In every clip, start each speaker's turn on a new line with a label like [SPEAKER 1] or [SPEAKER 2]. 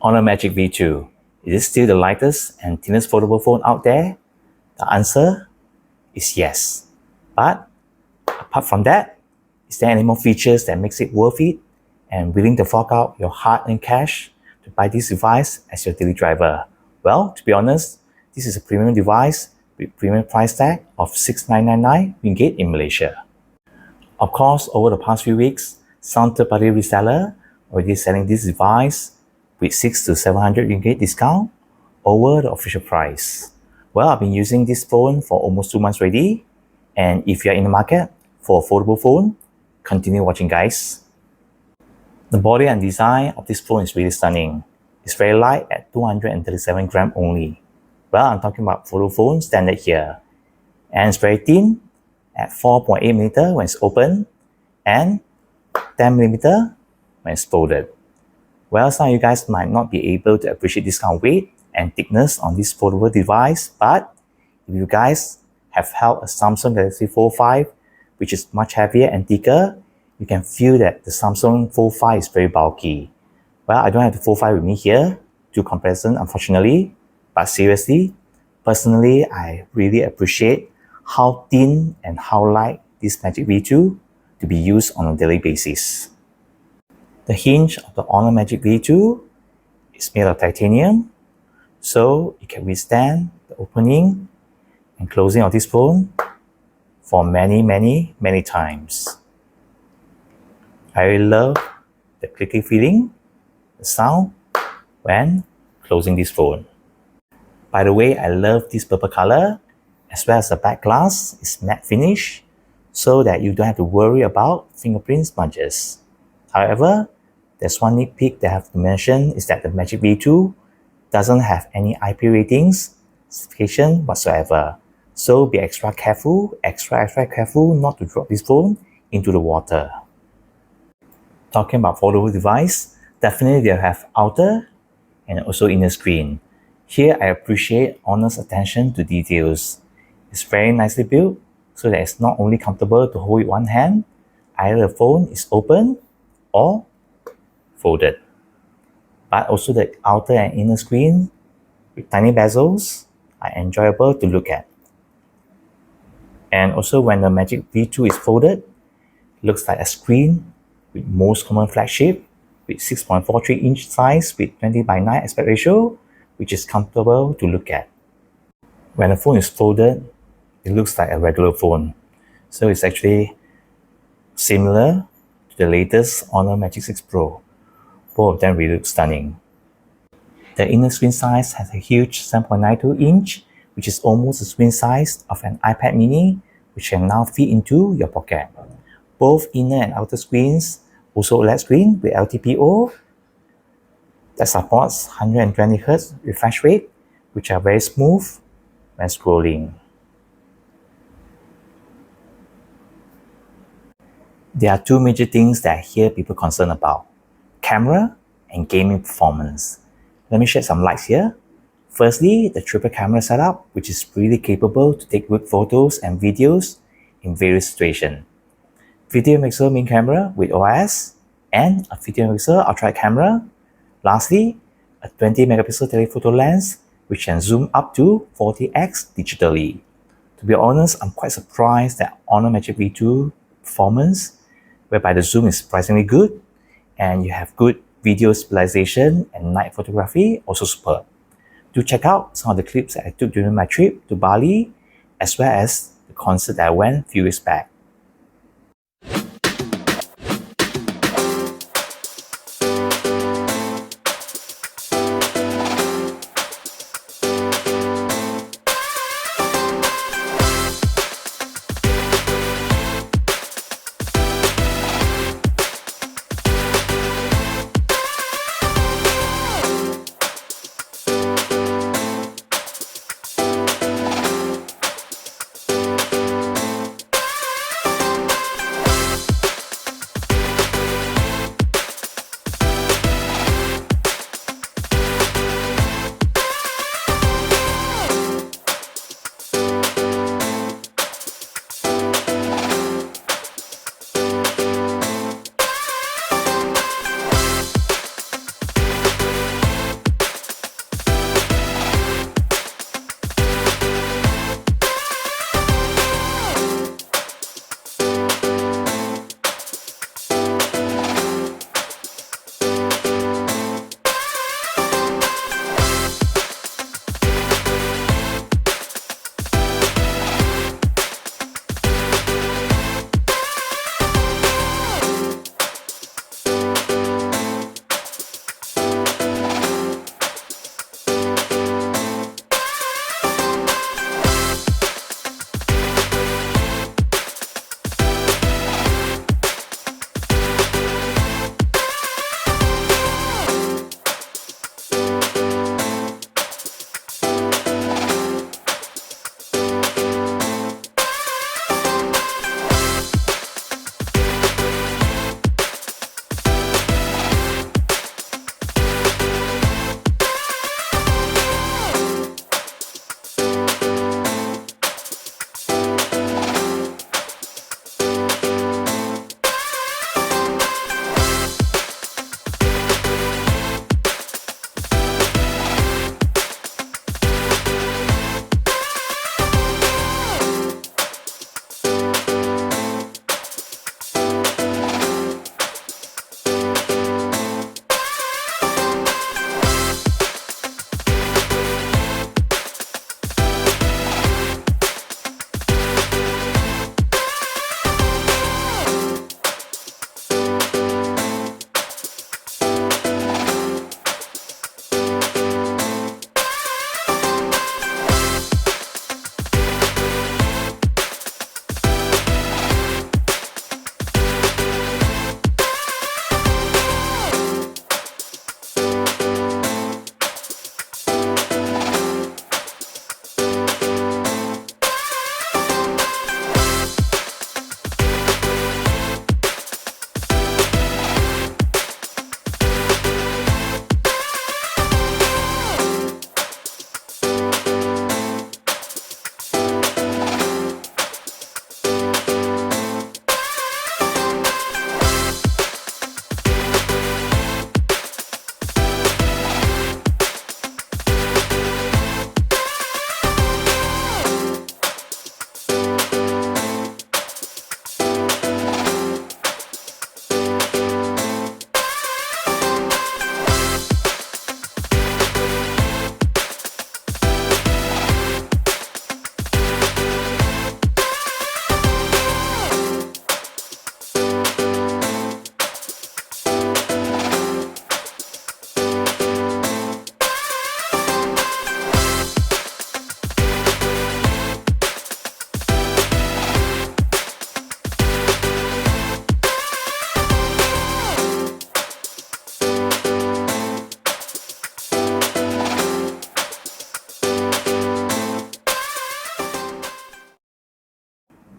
[SPEAKER 1] Honor Magic V2. Is it still the lightest and thinnest foldable phone out there? The answer is yes. But apart from that, is there any more features that makes it worth it and willing to fork out your hard-earned cash to buy this device as your daily driver? Well, to be honest, this is a premium device with premium price tag of 6,999 ringgit in Malaysia. Of course, over the past few weeks, some third-party reseller already selling this device with 600 to 700 ringgit discount over the official price. Well, I've been using this phone for almost 2 months already, and if you're in the market for a foldable phone, continue watching, guys. The body and design of this phone is really stunning. It's very light at 237 grams only. Well, I'm talking about foldable phone standard here. And it's very thin at 4.8mm when it's open and 10mm when it's folded. Well, some of you guys might not be able to appreciate this kind of weight and thickness on this foldable device, but if you guys have held a Samsung Galaxy Fold 5, which is much heavier and thicker, you can feel that the Samsung Fold 5 is very bulky. Well, I don't have the Fold 5 with me here to comparison, unfortunately, but seriously, personally, I really appreciate how thin and how light this Magic V2 to be used on a daily basis. The hinge of the Honor Magic V2 is made of titanium, so it can withstand the opening and closing of this phone for many times. I really love the clicky feeling, the sound when closing this phone. By the way, I love this purple color, as well as the back glass is matte finish, so that you don't have to worry about fingerprint smudges. However, there's one nitpick that I have to mention is that the Magic V2 doesn't have any IP ratings certification whatsoever. So be extra careful not to drop this phone into the water. Talking about foldable device, definitely they'll have outer and also inner screen. Here I appreciate Honor's attention to details. It's very nicely built so that it's not only comfortable to hold with one hand, either the phone is open or folded. But also the outer and inner screen with tiny bezels are enjoyable to look at. And also when the Magic V2 is folded, it looks like a screen with most common flagship with 6.43 inch size with 20:9 aspect ratio, which is comfortable to look at. When the phone is folded, it looks like a regular phone. So it's actually similar to the latest Honor Magic 6 Pro. Both of them really look stunning. The inner screen size has a huge 7.92 inch, which is almost the screen size of an iPad mini, which can now fit into your pocket. Both inner and outer screens also OLED screen with LTPO that supports 120Hz refresh rate, which are very smooth when scrolling. There are two major things that I hear people concerned about: camera and gaming performance. Let me shed some lights here. Firstly, the triple camera setup, which is really capable to take good photos and videos in various situations. 50MP main camera with OIS and a 50MP ultra camera. Lastly, a 20MP telephoto lens, which can zoom up to 40x digitally. To be honest, I'm quite surprised that Honor Magic V2 performance, whereby the zoom is surprisingly good and you have good video stabilization and night photography, also superb. Do check out some of the clips that I took during my trip to Bali, as well as the concert that I went a few years back.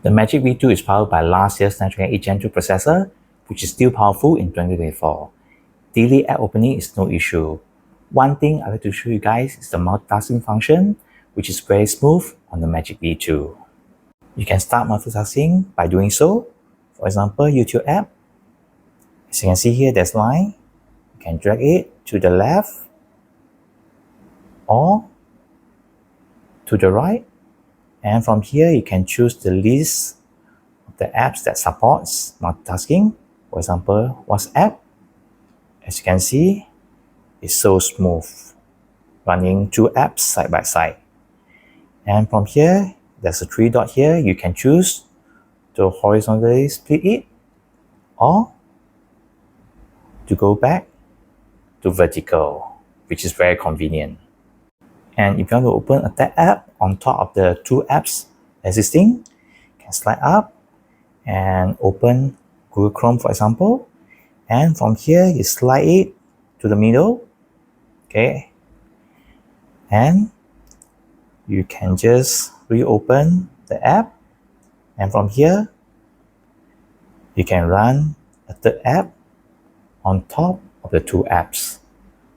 [SPEAKER 1] The Magic V2 is powered by last year's Snapdragon 8 Gen 2 processor, which is still powerful in 2024. Daily app opening is no issue. One thing I'd like to show you guys is the multitasking function, which is very smooth on the Magic V2. You can start multitasking by doing so. For example, YouTube app. As you can see here, there's line. You can drag it to the left or to the right. And from here, you can choose the list of the apps that supports multitasking. For example, WhatsApp. As you can see, it's so smooth, running two apps side by side. And from here, there's a three dot here. You can choose to horizontally split it or to go back to vertical, which is very convenient. And if you want to open a tab app on top of the two apps existing, you can slide up and open Google Chrome, for example. And from here, you slide it to the middle, okay? And you can just reopen the app. And from here, you can run a third app on top of the two apps,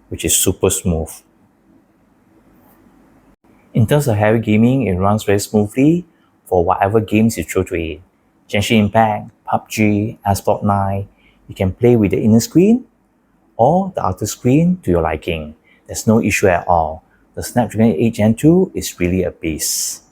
[SPEAKER 1] which is super smooth. In terms of heavy gaming, it runs very smoothly for whatever games you throw to it. Genshin Impact, PUBG, Asphalt 9, you can play with the inner screen or the outer screen to your liking. There's no issue at all. The Snapdragon 8 Gen 2 is really a beast.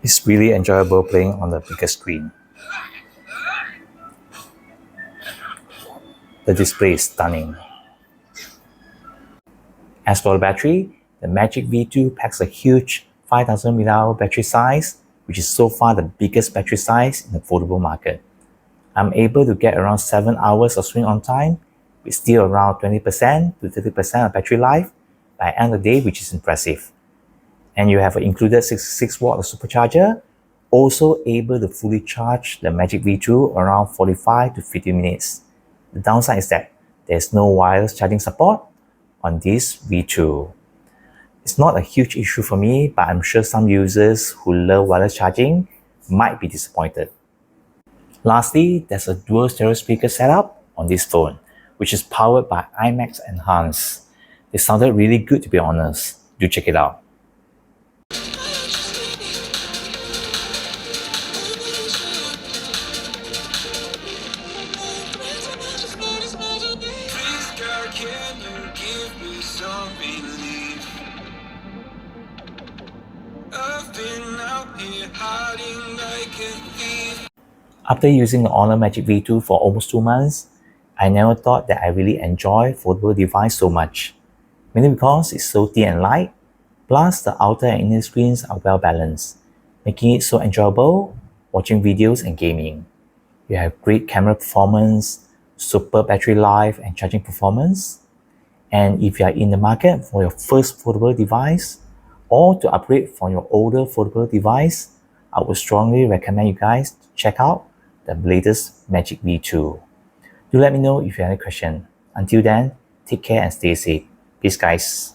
[SPEAKER 1] It's really enjoyable playing on the bigger screen. The display is stunning. As for the battery, the Magic V2 packs a huge 5000 mAh battery size, which is so far the biggest battery size in the foldable market. I'm able to get around 7 hours of screen on time with still around 20% to 30% of battery life by the end of the day, which is impressive. And you have an included 66 watt of supercharger, also able to fully charge the Magic V2 around 45 to 50 minutes. The downside is that there's no wireless charging support on this V2. It's not a huge issue for me, but I'm sure some users who love wireless charging might be disappointed. Lastly, there's a dual stereo speaker setup on this phone, which is powered by IMAX Enhanced. It sounded really good, to be honest. Do check it out.
[SPEAKER 2] Can you give me some relief? I've been out here hiding like a thief.
[SPEAKER 1] After using the Honor Magic V2 for almost 2 months, I never thought that I really enjoy foldable device so much. Mainly because it's so thin and light, plus the outer and inner screens are well balanced, making it so enjoyable watching videos and gaming. You have great camera performance, super battery life and charging performance. And if you are in the market for your first foldable device or to upgrade from your older foldable device, I would strongly recommend you guys to check out the latest Magic V2. Do let me know if you have any question. Until then, take care and stay safe. Peace guys.